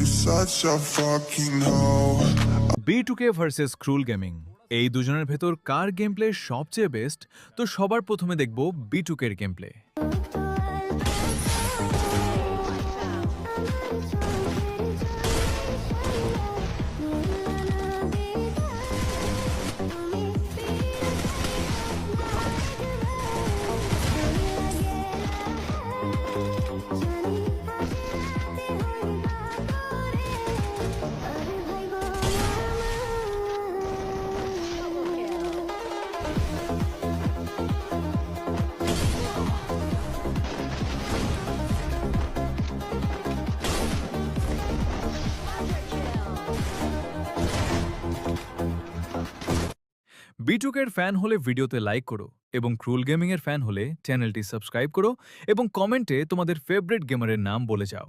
you such a fucking hoe. B2K versus ক্রুল gaming, এই দুজনের ভেতর কার গেম প্লে সবচেয়ে বেস্ট? তো সবার প্রথমে দেখব B2K এর গেম প্লে। B2K এর ফ্যান হলে ভিডিওতে লাইক করো এবং ক্রুল গেমিং এর ফ্যান হলে চ্যানেলটি সাবস্ক্রাইব করো এবং কমেন্টে তোমাদের ফেভারিট গেমারের নাম বলে যাও।